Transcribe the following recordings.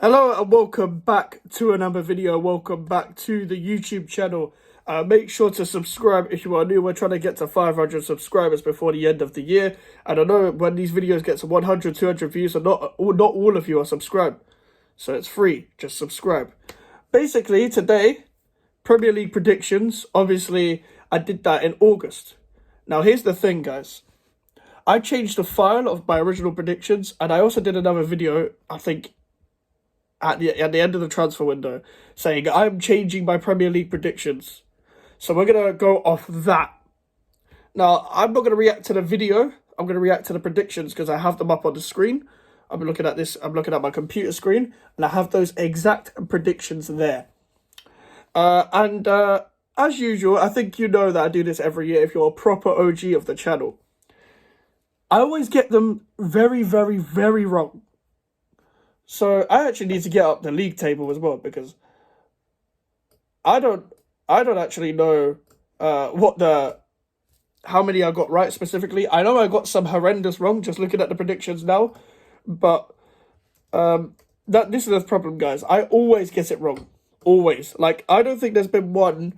Hello and welcome back to another video. Welcome back to the YouTube channel. Make sure to subscribe if you are new. We're trying to get to 500 subscribers before the end of the year. And I know when these videos get to 100, 200 views, so not all of you are subscribed. So it's free. Just subscribe. Basically, today, Premier League predictions. Obviously, I did that in August. Now, here's the thing, guys. I changed the file of my original predictions, and I also did another video, I think, at the end of the transfer window, saying I'm changing my Premier League predictions. So we're going to go off that. Now, I'm not going to react to the video. I'm going to react to the predictions because I have them up on the screen. I'm looking at this. I'm looking at my computer screen, and I have those exact predictions there. As usual, I think you know that I do this every year if you're a proper OG of the channel. I always get them very, very, very wrong. So I actually need to get up the league table as well because I don't actually know how many I got right specifically. I know I got some horrendous wrong just looking at the predictions now, but this is the problem, guys. I always get it wrong. Always. Like, I don't think there's been one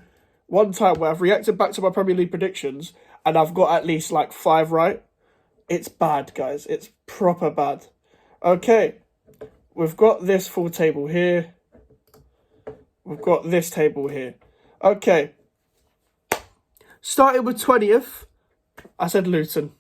time where I've reacted back to my Premier League predictions and I've got at least like 5 right. It's bad, guys. It's proper bad. Okay. We've got this full table here. We've got this table here. Okay. Starting with 20th, I said Luton.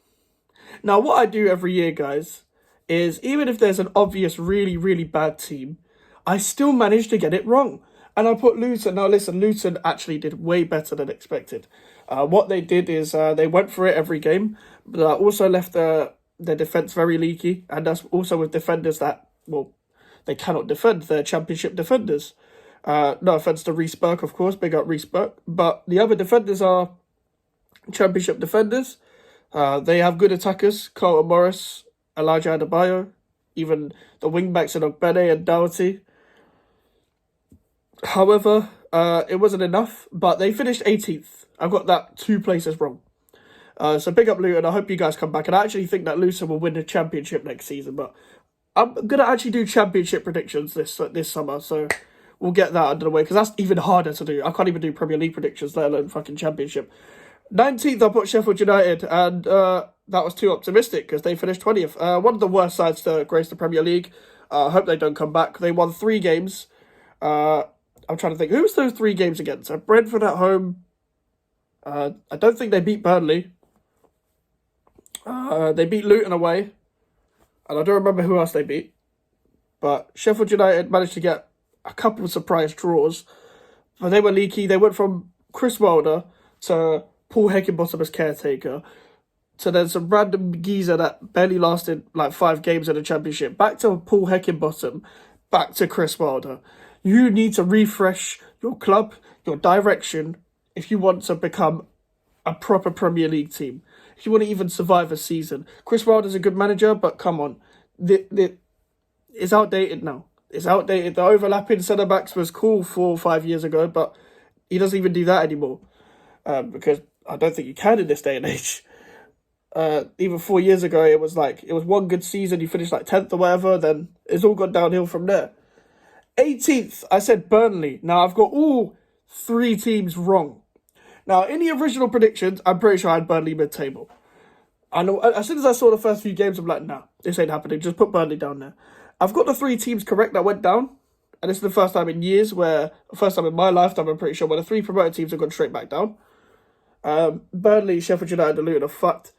Now, what I do every year, guys, is even if there's an obvious really, really bad team, I still manage to get it wrong. And I put Luton. Now, listen, Luton actually did way better than expected. What they did is they went for it every game, but also left their defence very leaky. And that's also with defenders that, well, they cannot defend. They're championship defenders. No offence to Reece Burke, of course. Big up Reece Burke. But the other defenders are championship defenders. They have good attackers. Carlton Morris, Elijah Adebayo. Even the wing-backs in Ogbene and Doherty. However, it wasn't enough. But they finished 18th. I got that 2 places wrong. So big up Luton. I hope you guys come back. And I actually think that Luton will win the championship next season. But I'm going to actually do championship predictions this summer, so we'll get that under the way, because that's even harder to do. I can't even do Premier League predictions, let alone fucking championship. 19th, I put Sheffield United, and that was too optimistic, because they finished 20th. One of the worst sides to grace the Premier League. I hope they don't come back. They won 3 games. I'm trying to think, who was those 3 games against? Brentford at home. I don't think they beat Burnley. They beat Luton away. And I don't remember who else they beat. But Sheffield United managed to get a couple of surprise draws. But they were leaky. They went from Chris Wilder to Paul Heckingbottom as caretaker, to then some random geezer that barely lasted like 5 games in the championship. Back to Paul Heckingbottom. Back to Chris Wilder. You need to refresh your club, your direction, if you want to become a proper Premier League team. If you want to even survive a season. Chris Wilder's a good manager, but come on. It's outdated now. It's outdated. The overlapping centre-backs was cool 4 or 5 years ago, but he doesn't even do that anymore. Because I don't think you can in this day and age. Even 4 years ago, it was one good season, you finished like 10th or whatever, then it's all gone downhill from there. 18th, I said Burnley. Now, I've got all 3 teams wrong. Now, in the original predictions, I'm pretty sure I had Burnley mid-table. I know, as soon as I saw the first few games, I'm like, nah, this ain't happening. Just put Burnley down there. I've got the 3 teams correct that went down. And this is the first time in years first time in my lifetime, I'm pretty sure, where the 3 promoted teams have gone straight back down. Burnley, Sheffield United, and Luton are fucked.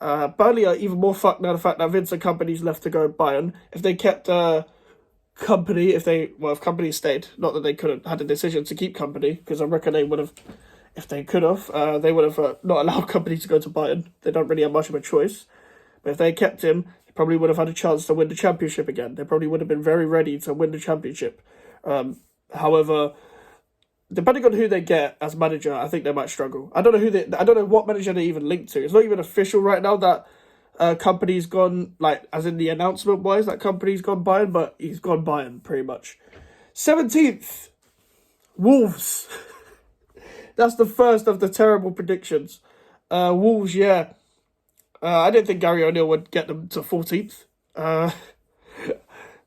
Burnley are even more fucked now, the fact that Vincent Kompany's left to go Bayern. If they kept Kompany, if Kompany stayed, not that they could have had a decision to keep Kompany, because I reckon they would have. If they could have, they would have not allowed Kompany to go to Bayern. They don't really have much of a choice. But if they kept him, they probably would have had a chance to win the championship again. They probably would have been very ready to win the championship. However, depending on who they get as manager, I think they might struggle. I don't know what manager they even linked to. It's not even official right now that Kompany's gone, like, as in the announcement wise, that Kompany's gone Bayern, but he's gone Bayern pretty much. 17th, Wolves. That's the first of the terrible predictions. Wolves, yeah. I didn't think Gary O'Neill would get them to 14th.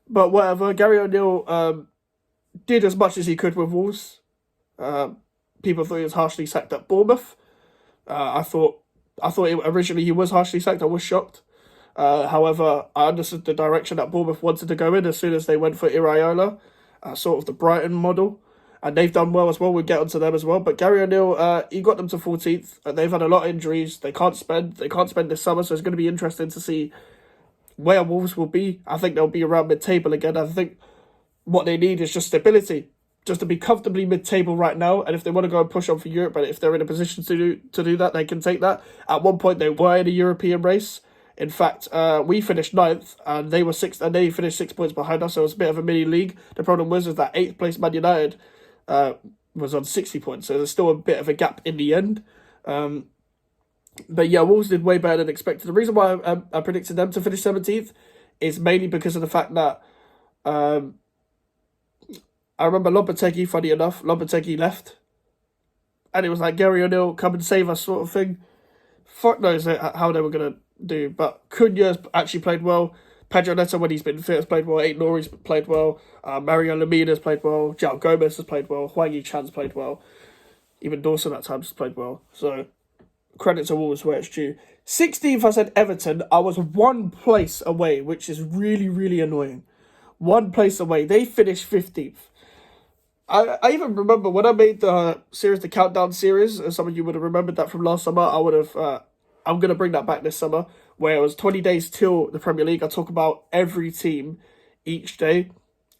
But whatever, Gary O'Neill did as much as he could with Wolves. People thought he was harshly sacked at Bournemouth. I thought originally he was harshly sacked. I was shocked. However, I understood the direction that Bournemouth wanted to go in as soon as they went for Iraola, sort of the Brighton model. And they've done well as well. We'll get onto them as well. But Gary O'Neill, he got them to 14th. And they've had a lot of injuries. They can't spend this summer. So it's going to be interesting to see where Wolves will be. I think they'll be around mid-table again. I think what they need is just stability. Just to be comfortably mid-table right now. And if they want to go and push on for Europe, but if they're in a position to do that, they can take that. At one point, they were in a European race. In fact, we finished 9th, and they were 6th, and they finished 6 points behind us, so it was a bit of a mini league. The problem was that 8th place Man United was on 60 points, so there's still a bit of a gap in the end. But yeah, Wolves did way better than expected. The reason why I predicted them to finish 17th is mainly because of the fact that I remember Lopetegui, funny enough, Lopetegui left, and it was like, Gary O'Neill, come and save us sort of thing. Fuck knows how they were going to do, but Cunha's actually played well. Pedro Neto, when he's been fit, has played well. Aït-Nouri's played well. Mario Lemina has played well. João Gomez has played well. Hwang Yi-chan's played well. Even Dawson at times has played well. So, credit to Wolves where it's due. 16th, I said Everton. I was 1 place away, which is really, really annoying. 1 place away. They finished 15th. I even remember when I made the countdown series, and some of you would have remembered that from last summer, I would have, I'm going to bring that back this summer, where it was 20 days till the Premier League. I talk about every team each day,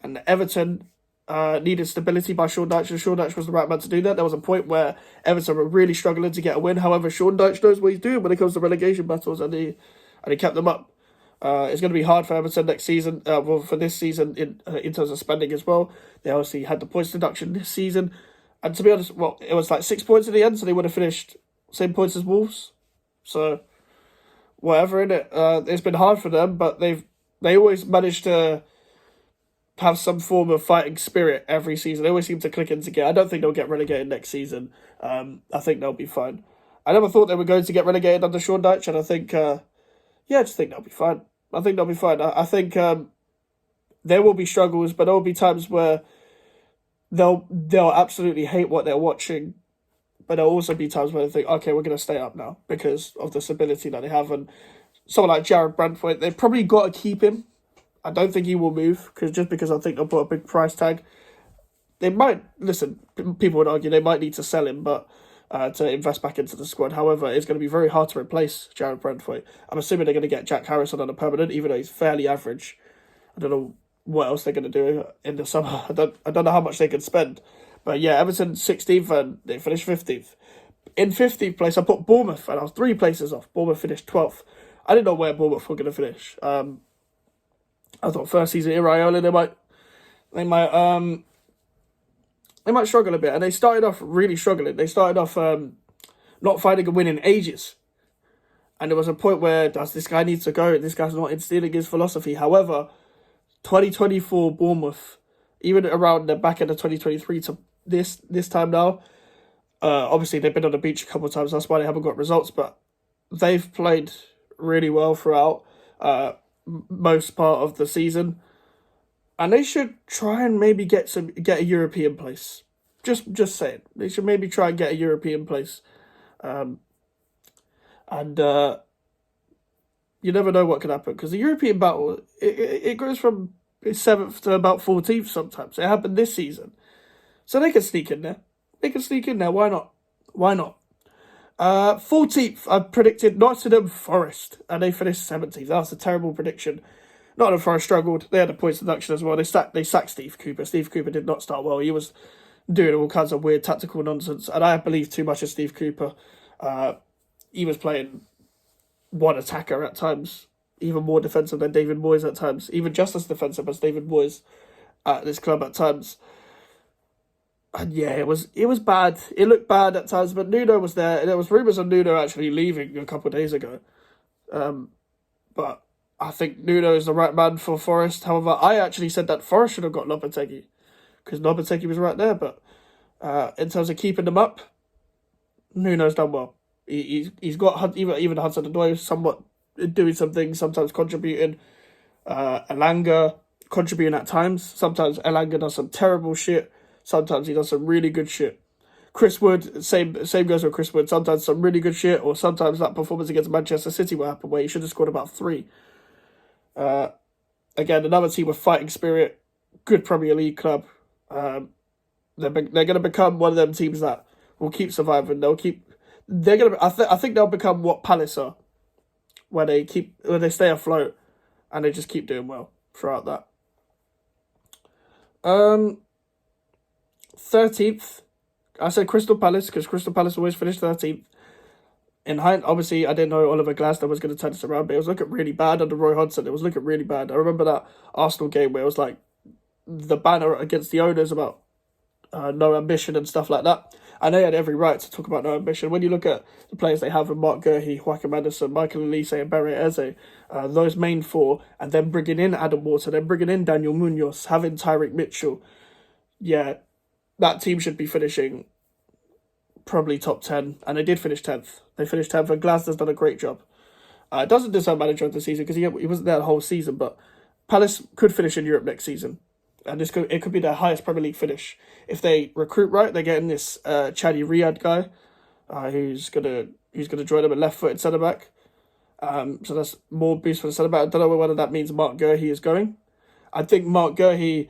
and Everton needed stability by Sean Dyche, and Sean Dyche was the right man to do that. There was a point where Everton were really struggling to get a win. However, Sean Dyche knows what he's doing when it comes to relegation battles, and he kept them up. It's going to be hard for Everton next season, for this season in terms of spending as well. They obviously had the points deduction this season. And to be honest, well, it was like 6 points in the end, so they would have finished same points as Wolves. So, whatever, innit? It's been hard for them, but they always managed to have some form of fighting spirit every season. They always seem to click in together. I don't think they'll get relegated next season. I think they'll be fine. I never thought they were going to get relegated under Sean Dyche, and I think, I just think they'll be fine. I think they'll be fine. I think there will be struggles, but there will be times where they'll absolutely hate what they're watching. But there'll also be times where they think, okay, we're going to stay up now because of the stability that they have. And someone like Jared Brandtwaite, they've probably got to keep him. I don't think he will move because I think they'll put a big price tag. They might, listen, people would argue they might need to sell him, but to invest back into the squad. However, it's going to be very hard to replace Jared Brandtwaite. I'm assuming they're going to get Jack Harrison on a permanent, even though he's fairly average. I don't know what else they're going to do in the summer. I don't know how much they can spend. But yeah, Everton 16th and they finished 15th. In 15th place, I put Bournemouth, and I was 3 places off. Bournemouth finished 12th. I didn't know where Bournemouth were going to finish. I thought first season Iraola, they might struggle a bit, and they started off really struggling. They started off not finding a win in ages. And there was a point where, does this guy need to go? This guy's not instilling his philosophy. However, 2024 Bournemouth, even around the back end of 2023 to this time now, obviously they've been on the beach a couple of times. That's why they haven't got results, but they've played really well throughout most part of the season. And they should try and maybe get a European place. Just saying. They should maybe try and get a European place. And you never know what can happen. Because the European battle, it goes from 7th to about 14th sometimes. It happened this season. So they can sneak in there. Why not? 14th, I predicted Nottingham Forest. And they finished 17th. That was a terrible prediction. Nottingham Forest struggled. They had a points deduction as well. They sacked Steve Cooper. Steve Cooper did not start well. He was doing all kinds of weird tactical nonsense. And I believe too much of Steve Cooper. He was playing one attacker at times. Even more defensive than David Moyes at times. Even just as defensive as David Moyes at this club at times. And yeah, it was bad. It looked bad at times. But Nuno was there. And there was rumours of Nuno actually leaving a couple of days ago. But I think Nuno is the right man for Forest. However, I actually said that Forest should have got Lopetegui because Lopetegui was right there. But in terms of keeping them up, Nuno's done well. He's got even Hudson-Odoi somewhat doing some things, sometimes contributing. Elanga, contributing at times. Sometimes Elanga does some terrible shit. Sometimes he does some really good shit. Chris Wood, same goes with Chris Wood. Sometimes some really good shit, or sometimes that performance against Manchester City will happen where he should have scored about 3. Again, another team with fighting spirit, good Premier League club. They're going to become one of them teams that will keep surviving. They're going to. I think they'll become what Palace are, where they stay afloat, and they just keep doing well throughout that. 13th, I said Crystal Palace because Crystal Palace always finished 13th. Obviously, I didn't know Oliver Glasner was going to turn this around, but it was looking really bad under Roy Hodgson. It was looking really bad. I remember that Arsenal game where it was like the banner against the owners about no ambition and stuff like that. And they had every right to talk about no ambition. When you look at the players they have with Mark Guehi, Joaquin Anderson, Michael Elise, and Barry Eze, those main 4, and then bringing in Adam Water, then bringing in Daniel Munoz, having Tyreek Mitchell, yeah, that team should be finishing probably top 10, and they did finish 10th. They finished 10th, and Glasner's done a great job. It doesn't deserve manager of the season because he wasn't there the whole season, but Palace could finish in Europe next season. And it could be their highest Premier League finish. If they recruit right, they're getting this Chadi Riyad guy who's gonna join them at left-footed centre-back. So that's more boost for the centre-back. I don't know whether that means Mark Guehi is going. I think Mark Guehi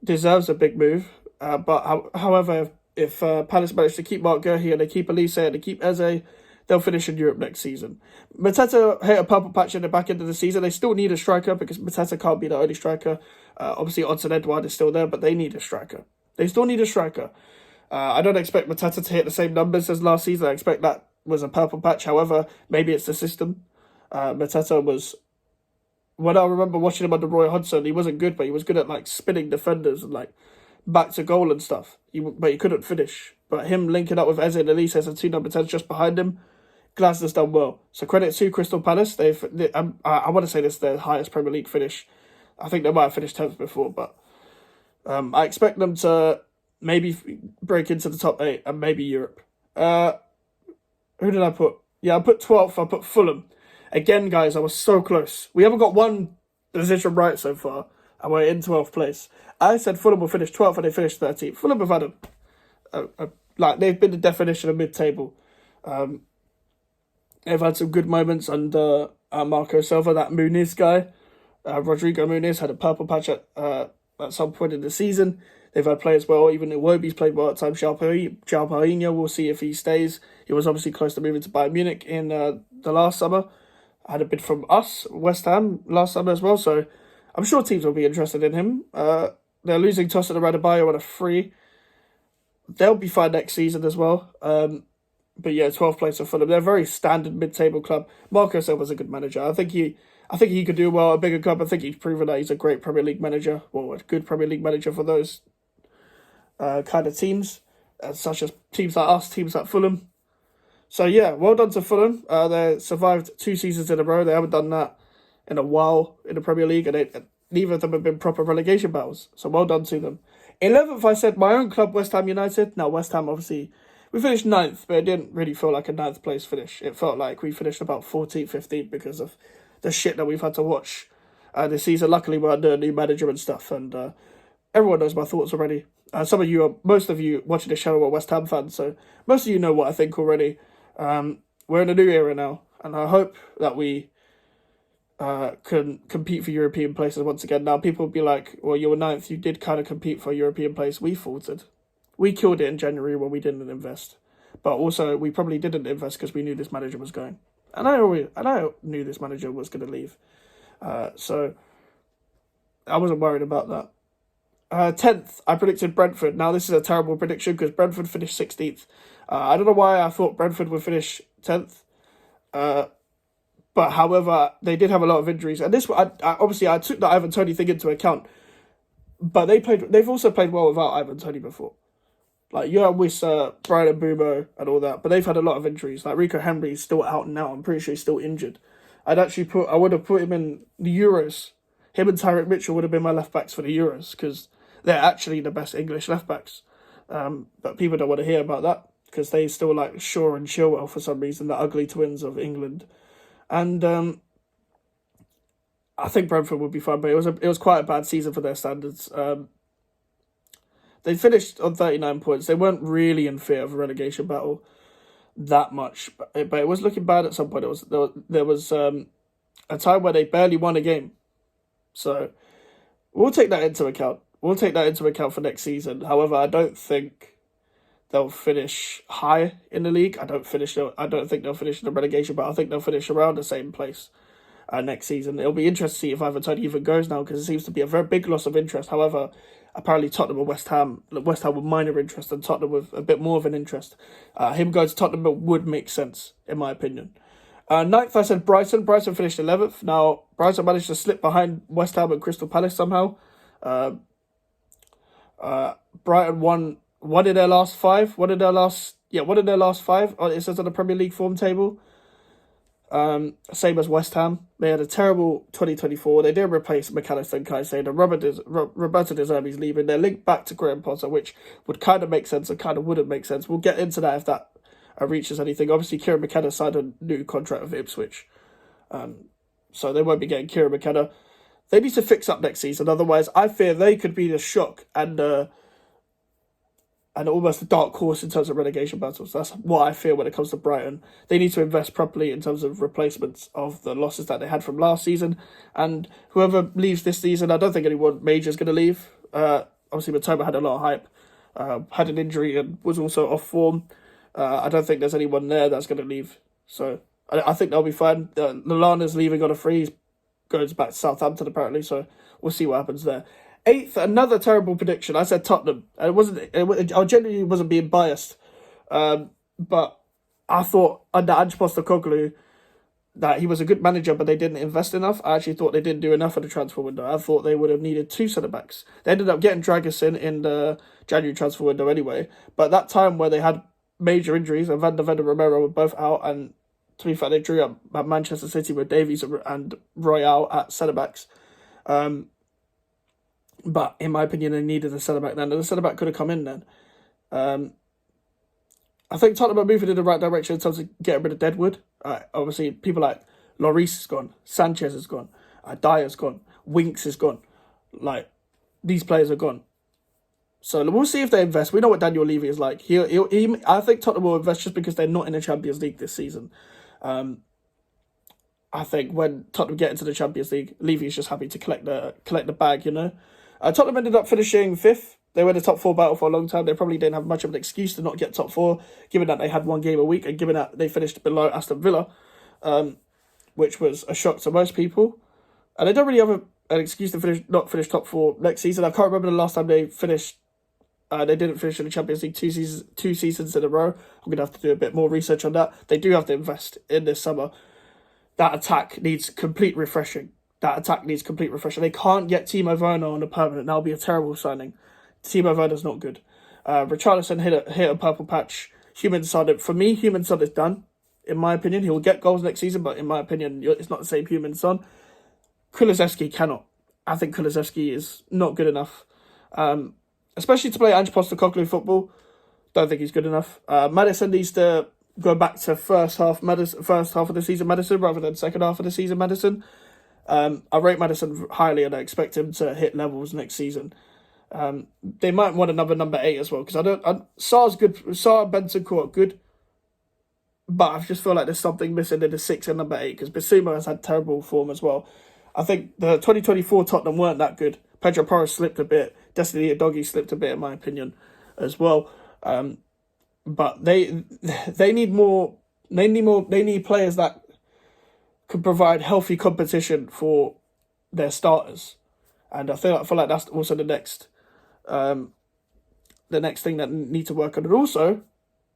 deserves a big move. But however, if Palace manage to keep Mark Guehi and they keep Elise and they keep Eze, they'll finish in Europe next season. Mateta hit a purple patch in the back end of the season. They still need a striker because Mateta can't be the only striker. Obviously, Odson Edouard is still there, but they need a striker. They still need a striker. I don't expect Mateta to hit the same numbers as last season. I expect that was a purple patch. However, maybe it's the system. Mateta was... When I remember watching him under Roy Hodgson, he wasn't good, but he was good at like spinning defenders and like back to goal and stuff. But he couldn't finish. But him linking up with Eze and Elise as a 2 number 10s just behind him, Glasner's done well. So credit to Crystal Palace. I want to say this is their highest Premier League finish. I think they might have finished 10th before, but I expect them to maybe break into the top 8 and maybe Europe. Who did I put? Yeah, I put 12th. I put Fulham. Again, guys, I was so close. We haven't got one position right so far, and we're in 12th place. I said Fulham will finish 12th and they finished 13th. Fulham have had they've been the definition of mid-table. They've had some good moments under Marco Silva, that Muniz guy. Rodrigo Muniz had a purple patch at some point in the season. They've had players well, even Iwobi's played well at times. João Paulinho, we'll see if he stays. He was obviously close to moving to Bayern Munich in the last summer. Had a bid from us, West Ham, last summer as well, so I'm sure teams will be interested in him. They're losing Tosin Adebayo on a free. They'll be fine next season as well. But yeah, 12th place for Fulham. They're a very standard mid-table club. Marco Silva's a good manager. I think he could do well at a bigger club. I think he's proven that he's a great Premier League manager. Well, a good Premier League manager for those kind of teams, such as teams like us, teams like Fulham. So yeah, well done to Fulham. They survived 2 seasons in a row. They haven't done that in a while in the Premier League, and neither of them have been proper relegation battles. So well done to them. 11th, I said my own club, West Ham United. Now, West Ham, obviously, we finished 9th, but it didn't really feel like a 9th place finish. It felt like we finished about 14th, 15th because of the shit that we've had to watch this season. Luckily, we're under a new manager and stuff, and everyone knows my thoughts already. Most of you watching this channel are West Ham fans, so most of you know what I think already. We're in a new era now, and I hope that we can compete for European places once again. Now, people will be like, well, you were 9th, you did kind of compete for a European place. We faltered. We killed it in January when we didn't invest. But also, we probably didn't invest because we knew this manager was going. And I knew this manager was going to leave. So, I wasn't worried about that. 10th, I predicted Brentford. Now, this is a terrible prediction because Brentford finished 16th. I don't know why I thought Brentford would finish 10th. But however, they did have a lot of injuries. And this, obviously, I took the Ivan Toney thing into account. But they've also played well without Ivan Toney before. Like, Johan Wissa, Brian Mbeumo, and all that. But they've had a lot of injuries. Like, Rico Henry's still out now. I'm pretty sure he's still injured. I would have put him in the Euros. Him and Tyreek Mitchell would have been my left-backs for the Euros. Because they're actually the best English left-backs. But people don't want to hear about that. Because they still like Shaw and Chilwell for some reason. The ugly twins of England. And I think Brentford would be fine, but it was quite a bad season for their standards. They finished on 39 points. They weren't really in fear of a relegation battle that much, but it was looking bad at some point. There was a time where they barely won a game. So we'll take that into account. We'll take that into account for next season. However, I don't think they'll finish high in the league. I don't think they'll finish in the relegation, but I think they'll finish around the same place next season. It'll be interesting to see if Ivan Toney even goes now, because it seems to be a very big loss of interest. However, apparently Tottenham and West Ham with minor interest and Tottenham with a bit more of an interest. Him going to Tottenham would make sense, in my opinion. Ninth, I said Brighton. Brighton finished 11th. Now, Brighton managed to slip behind West Ham and Crystal Palace somehow. Brighton won in their last five. One in their last five. It says on the Premier League form table. Same as West Ham. They had a terrible 2024. They did replace McAllister and Caicedo. Roberto De Zerbi's leaving. They're linked back to Graham Potter, which would kind of make sense and kind of wouldn't make sense. We'll get into that if that reaches anything. Obviously, Kieran McKenna signed a new contract with Ipswich. So they won't be getting Kieran McKenna. They need to fix up next season. Otherwise, I fear they could be the shock and almost a dark horse in terms of relegation battles. That's what I fear when it comes to Brighton. They need to invest properly in terms of replacements of the losses that they had from last season. And whoever leaves this season, I don't think anyone major is going to leave. Obviously, Matoma had a lot of hype, had an injury and was also off form. I don't think there's anyone there that's going to leave. So I think they'll be fine. Lallana's leaving on a free. He goes back to Southampton apparently. So we'll see what happens there. Eighth, another terrible prediction. I said Tottenham. I genuinely wasn't being biased. But I thought under Ange Postecoglou that he was a good manager, but they didn't invest enough. I actually thought they didn't do enough for the transfer window. I thought they would have needed 2 centre-backs. They ended up getting Dragusin in the January transfer window anyway. But that time where they had major injuries, and Van der Ven and Romero were both out, and to be fair, they drew up at Manchester City with Davies and Royale at centre-backs. But in my opinion, they needed a centre-back then, and the centre-back could have come in then. I think Tottenham are moving in the right direction in terms of getting rid of Deadwood. Obviously, people like Lloris is gone, Sanchez is gone, Dyer's gone, Winks is gone. Like, these players are gone. So we'll see if they invest. We know what Daniel Levy is like. I think Tottenham will invest just because they're not in the Champions League this season. I think when Tottenham get into the Champions League, Levy is just happy to collect the bag, you know. Tottenham ended up finishing 5th. They were in the top 4 battle for a long time. They probably didn't have much of an excuse to not get top 4, given that they had 1 game a week and given that they finished below Aston Villa, which was a shock to most people. And they don't really have an excuse to not finish top 4 next season. I can't remember the last time they finished. They didn't finish in the Champions League 2 seasons in a row. I'm going to have to do a bit more research on that. They do have to invest in this summer. That attack needs complete refreshing. They can't get Timo Werner on a permanent. That'll be a terrible signing. Timo Werner's not good. Richarlison hit a purple patch. Heung-min for me, Heung-min is done. In my opinion, he will get goals next season, but in my opinion, it's not the same Heung-min. Kulusevski cannot. I think Kulusevski is not good enough, especially to play Ange Postecoglou football. Don't think he's good enough. Maddison needs to go back to first half of the season Maddison rather than second half of the season Maddison. I rate Maddison highly and I expect him to hit levels next season. They might want another number 8 as well, because Sarr's good. Sarr and Bentancur are good, but I just feel like there's something missing in the 6 and number 8, because Bissouma has had terrible form as well. I think the 2024 Tottenham weren't that good. Pedro Porro slipped a bit. Destiny Udogie slipped a bit, in my opinion, as well. But they need more. They need players that could provide healthy competition for their starters, and I feel like that's also the next thing that need to work on, and also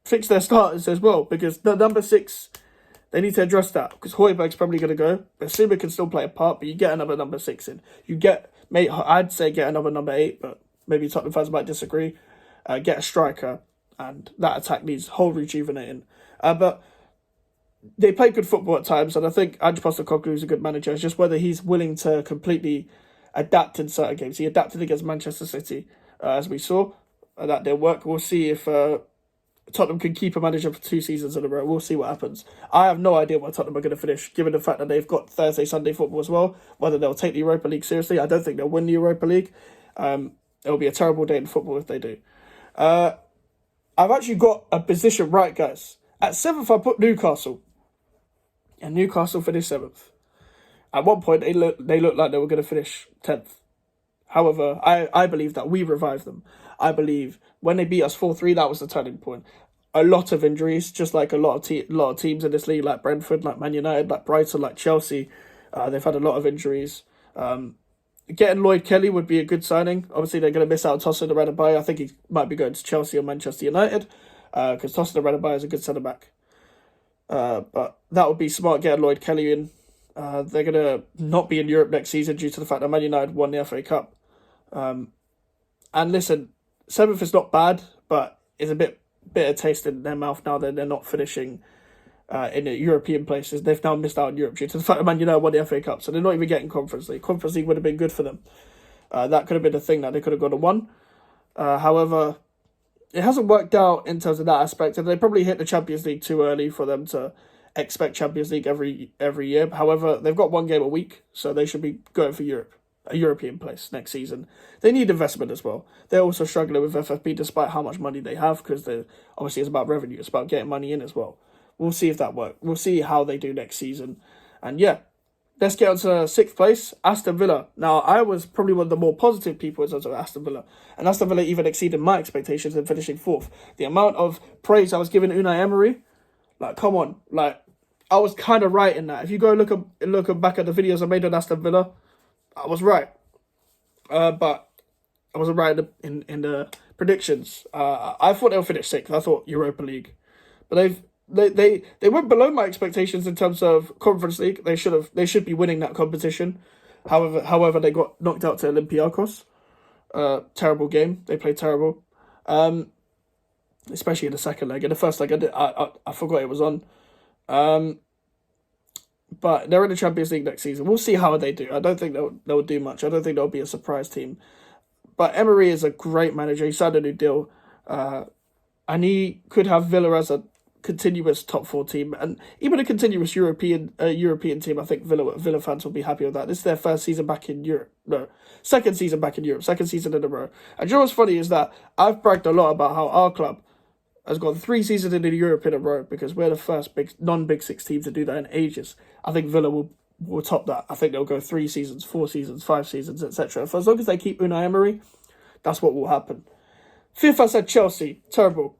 fix their starters as well, because the number 6, they need to address that, because Højbjerg's probably going to go. Bissouma can still play a part, but you get another number 6 in. I'd say get another number 8, but maybe Tottenham fans might disagree. Get a striker, and that attack needs whole rejuvenating. But they play good football at times, and I think Ange Postecoglou is a good manager. It's just whether he's willing to completely adapt in certain games. He adapted against Manchester City, as we saw, and that didn't work. We'll see if Tottenham can keep a manager for 2 seasons in a row. We'll see what happens. I have no idea where Tottenham are going to finish, given the fact that they've got Thursday, Sunday football as well. Whether they'll take the Europa League seriously, I don't think they'll win the Europa League. It'll be a terrible day in football if they do. I've actually got a position right, guys. At 7th, I put Newcastle. And Newcastle finished 7th. At one point, they looked like they were going to finish 10th. However, I believe that we revived them. I believe when they beat us 4-3, that was the turning point. A lot of injuries, just like a lot of teams in this league, like Brentford, like Man United, like Brighton, like Chelsea. They've had a lot of injuries. Getting Lloyd Kelly would be a good signing. Obviously, they're going to miss out on Tosin Adebayo. I think he might be going to Chelsea or Manchester United because Tosin Adebayo is a good centre-back. But that would be smart, getting Lloyd Kelly in. They're going to not be in Europe next season due to the fact that Man United won the FA Cup. And listen, 7th is not bad, but it's a bit bitter taste in their mouth now that they're not finishing in the European places. They've now missed out on Europe due to the fact that Man United won the FA Cup, so they're not even getting Conference League. Conference League would have been good for them. That could have been the thing that they could have gone and won. However, it hasn't worked out in terms of that aspect, and they probably hit the Champions League too early for them to expect Champions League every year. However, they've got 1 game a week, so they should be going for Europe, a European place next season. They need investment as well. They're also struggling with FFP despite how much money they have, because obviously it's about revenue. It's about getting money in as well. We'll see if that works. We'll see how they do next season. And yeah, let's get on to 6th place, Aston Villa. Now, I was probably one of the more positive people in terms of Aston Villa. And Aston Villa even exceeded my expectations in finishing 4th. The amount of praise I was giving Unai Emery, like, come on. Like, I was kind of right in that. If you go look back at the videos I made on Aston Villa, I was right. But I wasn't right in the predictions. I thought they'll finish 6th. I thought Europa League. But they went below my expectations in terms of Conference League. They should be winning that competition. However, they got knocked out to Olympiacos. Terrible game. They played terrible. Especially in the second leg. In the first leg, I forgot it was on. But they're in the Champions League next season. We'll see how they do. I don't think they'll do much. I don't think they'll be a surprise team. But Emery is a great manager. He signed a new deal. And he could have Villa as a continuous top 4 team. And even a continuous European team. I think Villa fans will be happy with that. This is their first season back in Europe. No, second season back in Europe. Second season in a row. And you know what's funny is that I've bragged a lot about how our club has gone 3 seasons into Europe in a row because we're the first non-Big 6 team to do that in ages. I think Villa will top that. I think they'll go 3 seasons, 4 seasons, 5 seasons, etc. For as long as they keep Unai Emery, that's what will happen. 5th, I said Chelsea. Terrible.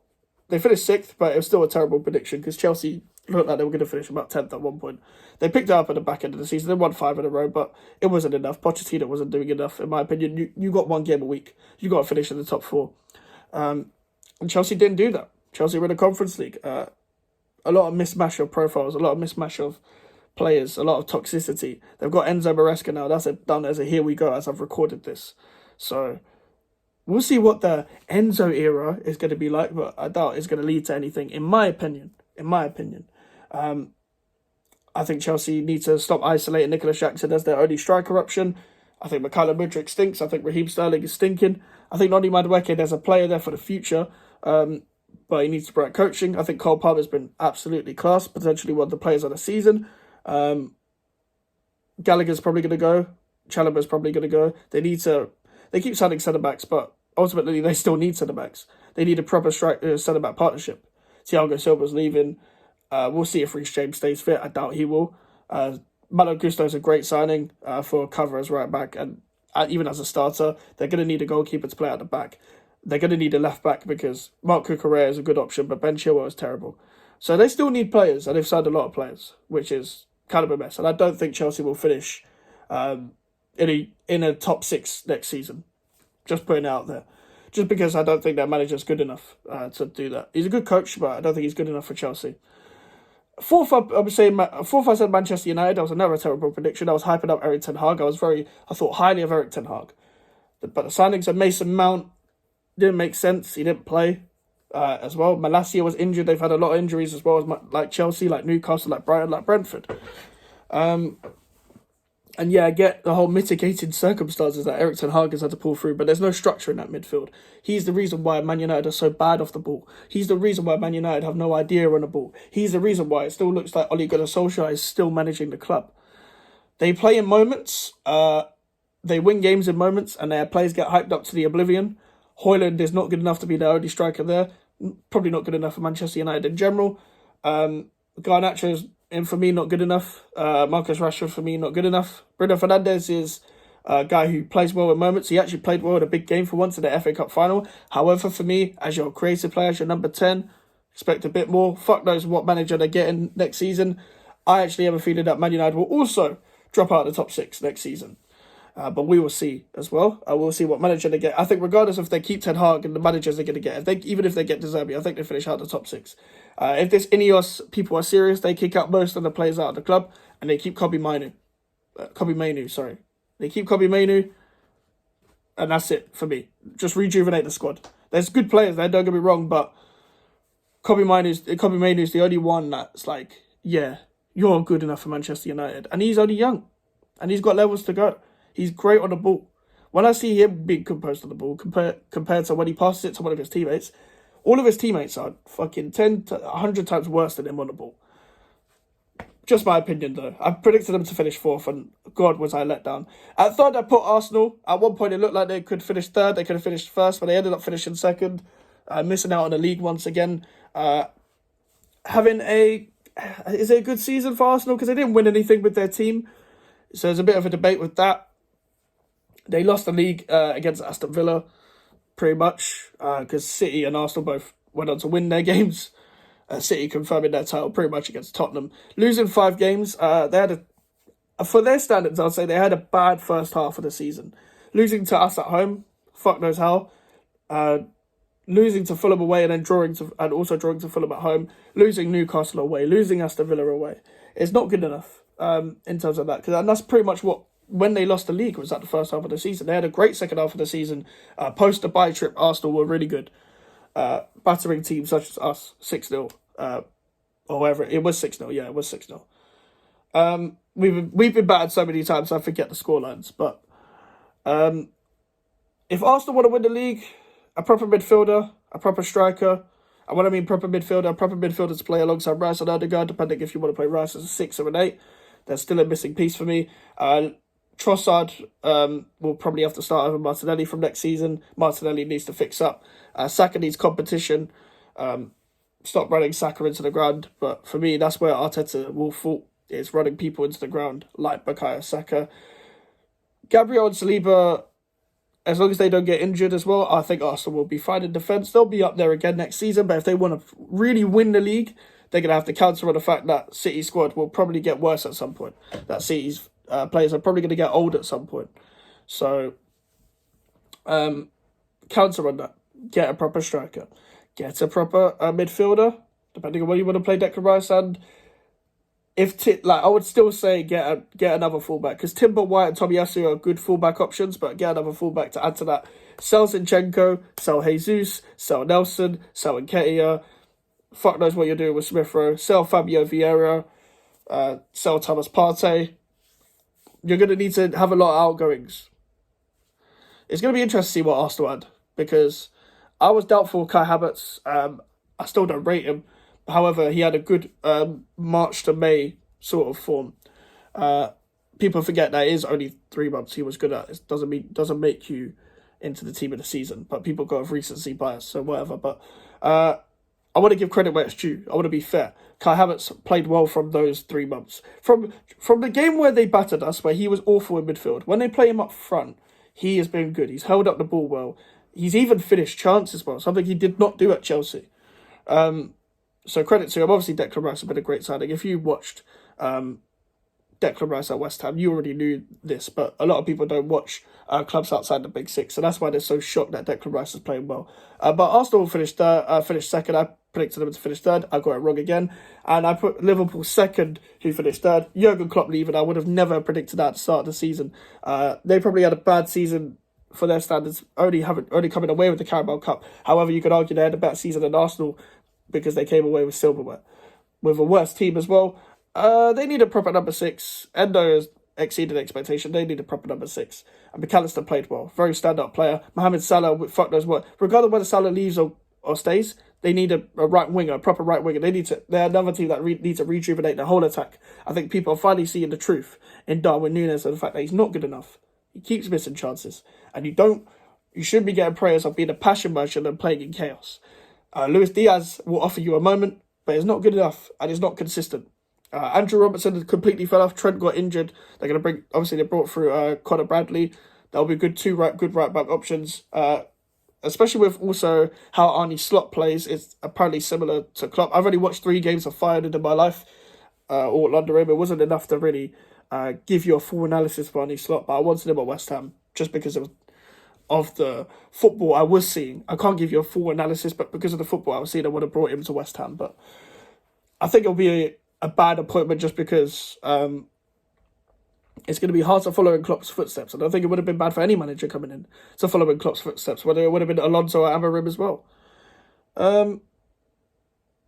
They finished 6th, but it was still a terrible prediction because Chelsea looked like they were going to finish about 10th at one point. They picked it up at the back end of the season. They won 5 in a row, but it wasn't enough. Pochettino wasn't doing enough, in my opinion. You got 1 game a week. You got to finish in the top 4. And Chelsea didn't do that. Chelsea were in the Conference League. A lot of mismatch of profiles, a lot of mismatch of players, a lot of toxicity. They've got Enzo Maresca now. That's done as a here we go as I've recorded this. So we'll see what the Enzo era is going to be like, but I doubt it's going to lead to anything, in my opinion. I think Chelsea need to stop isolating Nicolas Jackson as their only striker option. I think Mikhailo Mudryk stinks. I think Raheem Sterling is stinking. I think Noni Madueke, there's a player there for the future, but he needs to bring coaching. I think Cole Palmer's been absolutely class, potentially one of the players of the season. Gallagher's probably going to go. Chalobah's probably going to go. They keep signing centre-backs, but ultimately they still need centre-backs. They need a proper centre-back partnership. Thiago Silva's leaving. We'll see if Reece James stays fit. I doubt he will. Malo Gusto's a great signing for cover as right back, and even as a starter, they're going to need a goalkeeper to play at the back. They're going to need a left back because Marc Cucurella is a good option, but Ben Chilwell is terrible. So they still need players, and they've signed a lot of players, which is kind of a mess. And I don't think Chelsea will finish in a top 6 next season. Just putting it out there. Just because I don't think their manager's good enough to do that. He's a good coach, but I don't think he's good enough for Chelsea. 4th, I said Manchester United. That was another terrible prediction. I was hyping up Erik ten Hag. I thought highly of Erik ten Hag. But the signings of Mason Mount didn't make sense. He didn't play as well. Malacia was injured. They've had a lot of injuries as well, as like Chelsea, like Newcastle, like Brighton, like Brentford. And And yeah, I get the whole mitigating circumstances that Eric Ten Hag has had to pull through, but there's no structure in that midfield. He's the reason why Man United are so bad off the ball. He's the reason why Man United have no idea on the ball. He's the reason why it still looks like Ole Gunnar Solskjaer is still managing the club. They play in moments, they win games in moments, and their players get hyped up to the oblivion. Højlund is not good enough to be the only striker there. Probably not good enough for Manchester United in general. Garnacho is, and for me, not good enough. Marcus Rashford, for me, not good enough. Bruno Fernandes is a guy who plays well in moments. He actually played well in a big game for once in the FA Cup final. However, for me, as your creative player, as your number 10, expect a bit more. Fuck knows what manager they're getting next season. I actually have a feeling that Man United will also drop out of the top 6 next season. But we will see as well. We'll see what manager they get. I think regardless if they keep Ten Hag and the managers they're going to get, even if they get De Zerbi, I think they finish out the top 6. If this Ineos people are serious, they kick out most of the players out of the club and they keep Kobbie Mainoo. They keep Kobbie Mainoo, and that's it for me. Just rejuvenate the squad. There's good players there, don't get me wrong, but Kobbie Mainoo is the only one that's like, yeah, you're good enough for Manchester United. And he's only young. And he's got levels to go. He's great on the ball. When I see him being composed on the ball, compared to when he passes it to one of his teammates, all of his teammates are fucking 10 to 100 times worse than him on the ball. Just my opinion, though. I predicted them to finish 4th, and God, was I let down. At third, I put Arsenal. At one point, it looked like they could finish 3rd. They could have finished 1st, but they ended up finishing 2nd. Missing out on the league once again. Having a... Is it a good season for Arsenal? Because they didn't win anything with their team. So there's a bit of a debate with that. They lost the league against Aston Villa, pretty much, because City and Arsenal both went on to win their games. City confirming their title pretty much against Tottenham. Losing 5 games, they had for their standards, I'd say they had a bad first half of the season. Losing to us at home, fuck knows how. Losing to Fulham away and then also drawing to Fulham at home. Losing Newcastle away, losing Aston Villa away. It's not good enough in terms of that, and that's pretty much what. When they lost the league was at the first half of the season. They had a great second half of the season. Post the bye trip, Arsenal were really good. Battering teams such as us, 6-0. Or whatever. It was 6-0. Yeah, it was 6-0. We've been battered so many times, I forget the scorelines. But if Arsenal want to win the league, a proper midfielder, a proper striker, and when I mean proper midfielder to play alongside Rice and Odegaard, depending if you want to play Rice as a 6 or an 8. There's still a missing piece for me. Trossard will probably have to start over Martinelli from next season. Martinelli needs to fix up. Saka needs competition. Stop running Saka into the ground. But for me, that's where Arteta will fall, is running people into the ground, like Bukayo Saka. Gabriel and Saliba, as long as they don't get injured as well, I think Arsenal will be fine in defence. They'll be up there again next season, but if they want to really win the league, they're going to have to counter on the fact that City's squad will probably get worse at some point. That City's players are probably going to get old at some point. So, counter on that. Get a proper striker. Get a proper midfielder, depending on where you want to play Declan Rice. And I would still say get another fullback, because Timber, White and Tomiyasu are good fullback options, but get another fullback to add to that. Sell Zinchenko, sell Jesus, sell Nelson, sell Nketiah. Fuck knows what you're doing with Smith Rowe. Sell Fabio Vieira. Sell Thomas Partey. You're going to need to have a lot of outgoings. It's going to be interesting to see what Arsenal had, because I was doubtful of Kai Havertz. I still don't rate him. However, he had a good March to May sort of form. People forget that it is only 3 months he was good at. It doesn't make you into the team of the season, but people go with recency bias, so whatever. But I want to give credit where it's due. I want to be fair. Kai Havertz played well from those 3 months. From the game where they battered us, where he was awful in midfield, when they play him up front, he has been good. He's held up the ball well. He's even finished chances well, something he did not do at Chelsea. So credit to him. Obviously, Declan Rice has been a great signing. If you watched Declan Rice at West Ham, you already knew this, but a lot of people don't watch clubs outside the Big Six, so that's why they're so shocked that Declan Rice is playing well. But Arsenal finished second. I predicted them to finish 3rd. I got it wrong again. And I put Liverpool 2nd, who finished 3rd. Jurgen Klopp leaving. I would have never predicted that at the start of the season. They probably had a bad season for their standards, only coming away with the Carabao Cup. However, you could argue they had a better season than Arsenal because they came away with silverware. With a worse team as well. They need a proper number 6. Endo exceeded expectation. They need a proper number 6. And McAllister played well. Very stand-up player. Mohamed Salah, fuck knows what. Regardless of whether Salah leaves or stays, they need a right winger, a proper right winger. They're another team that needs to rejuvenate their whole attack. I think people are finally seeing the truth in Darwin Núñez and the fact that he's not good enough. He keeps missing chances. And you should be getting prayers of being a passion merchant and playing in chaos. Luis Diaz will offer you a moment, but it's not good enough and it's not consistent. Andrew Robertson completely fell off. Trent got injured. They're going to bring, obviously they brought through Conor Bradley. That'll be good good right back options. Especially with also how Arne Slot plays. It's apparently similar to Klopp. I've only watched 3 games of Feyenoord in my life. Or London Raven. It wasn't enough to really give you a full analysis of Arne Slot, but I wanted him at West Ham just because of the football I was seeing. I can't give you a full analysis, but because of the football I was seeing, I would have brought him to West Ham. But I think it'll be a bad appointment just because it's going to be hard to follow in Klopp's footsteps. And I think it would have been bad for any manager coming in to follow in Klopp's footsteps, whether it would have been Alonso or Amorim as well.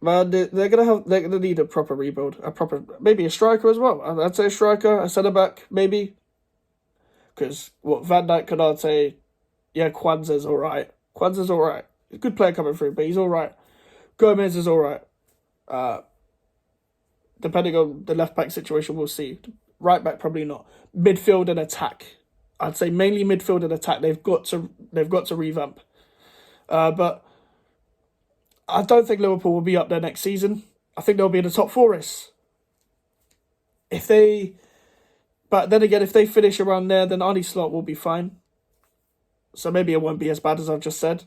Man, they're gonna need a proper rebuild, maybe a striker as well. I'd say a striker, a centre back, maybe. Because Van Dijk, Konate, yeah, Kwanzaa's all right. He's a good player coming through, but he's all right. Gomez is all right. Depending on the left back situation, we'll see. Right back, probably not. Midfield and attack. I'd say mainly midfield and attack. They've got to revamp. But I don't think Liverpool will be up there next season. I think they'll be in the top 4 race. But then again, if they finish around there, then Arne Slot will be fine. So maybe it won't be as bad as I've just said.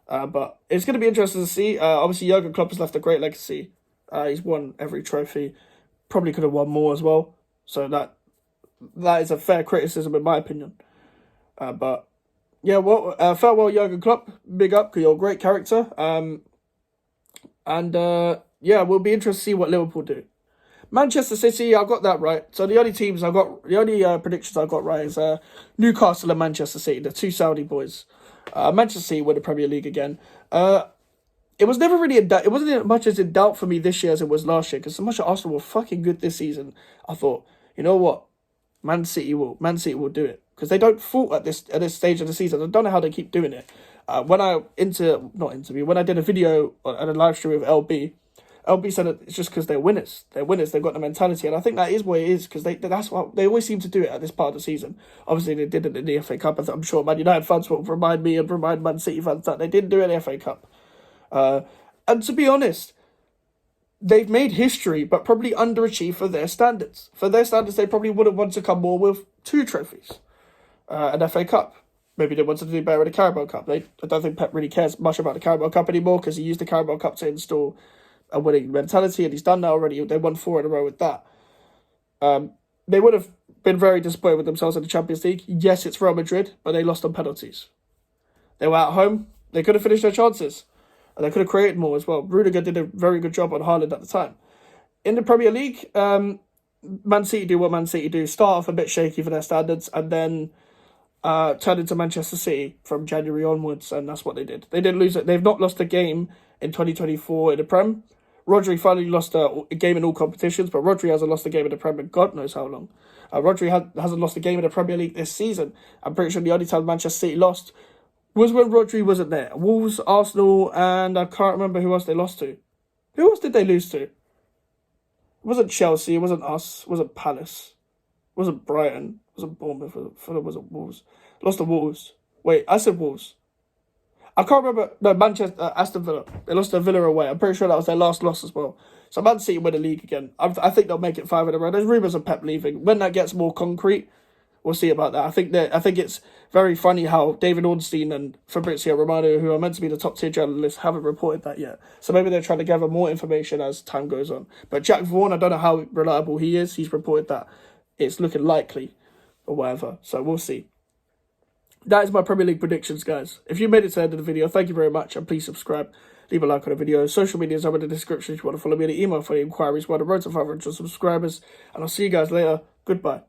But it's going to be interesting to see. Obviously, Jurgen Klopp has left a great legacy. He's won every trophy. Probably could have won more as well. So that is a fair criticism in my opinion. But yeah, well, farewell Jurgen Klopp. Big up, because you're a great character. Yeah, we'll be interested to see what Liverpool do. Manchester City, I got that right. So the only predictions I got right is Newcastle and Manchester City, the 2 Saudi boys. Manchester City win the Premier League again. It was never really it wasn't as much as in doubt for me this year as it was last year, because so much of Arsenal were fucking good this season. I thought, you know what, Man City will do it, because they don't fault at this stage of the season. I don't know how they keep doing it. When I did a video and a live stream with LB said that it's just because they're winners. They've got the mentality, and I think that is what it is, because that's what they always seem to do it at this part of the season. Obviously, they did it in the FA Cup. I'm sure Man United fans will remind me and remind Man City fans that they didn't do it in the FA Cup. And to be honest, they've made history, but probably underachieved for their standards. For their standards, they probably would have wanted to come more with 2 trophies. An FA Cup. Maybe they wanted to do better in the Carabao Cup. I don't think Pep really cares much about the Carabao Cup anymore, because he used the Carabao Cup to install a winning mentality, and he's done that already. They won 4 in a row with that. They would have been very disappointed with themselves in the Champions League. Yes, it's Real Madrid, but they lost on penalties. They were at home. They could have finished their chances. And they could have created more as well. Rudiger did a very good job on Haaland at the time. In the Premier League, Man City do what Man City do. Start off a bit shaky for their standards, and then turn into Manchester City from January onwards, and that's what they did. They didn't lose it. They've not lost a game in 2024 in the Prem. Rodri finally lost a game in all competitions, but Rodri hasn't lost a game in the Prem in God knows how long. Rodri hasn't lost a game in the Premier League this season. I'm pretty sure the only time Manchester City lost was when Rodri wasn't there. Wolves, Arsenal, and I can't remember who else they lost to. Who else did they lose to? It wasn't Chelsea, it wasn't us, it wasn't Palace, it wasn't Brighton, it wasn't Bournemouth, it wasn't Wolves. Lost to Wolves. Wait, I said Wolves. I can't remember. No, Manchester, Aston Villa. They lost to Villa away. I'm pretty sure that was their last loss as well. So Man City win the league again. I think they'll make it 5 in a row. There's rumours of Pep leaving. When that gets more concrete, we'll see about that. I think it's very funny how David Ornstein and Fabrizio Romano, who are meant to be the top tier journalists, haven't reported that yet. So maybe they're trying to gather more information as time goes on. But Jack Vaughan, I don't know how reliable he is. He's reported that it's looking likely or whatever. So we'll see. That is my Premier League predictions, guys. If you made it to the end of the video, thank you very much, and please subscribe. Leave a like on the video. Social media is up in the description if you want to follow me. The email for the inquiries. We're on the road to 500 subscribers, and I'll see you guys later. Goodbye.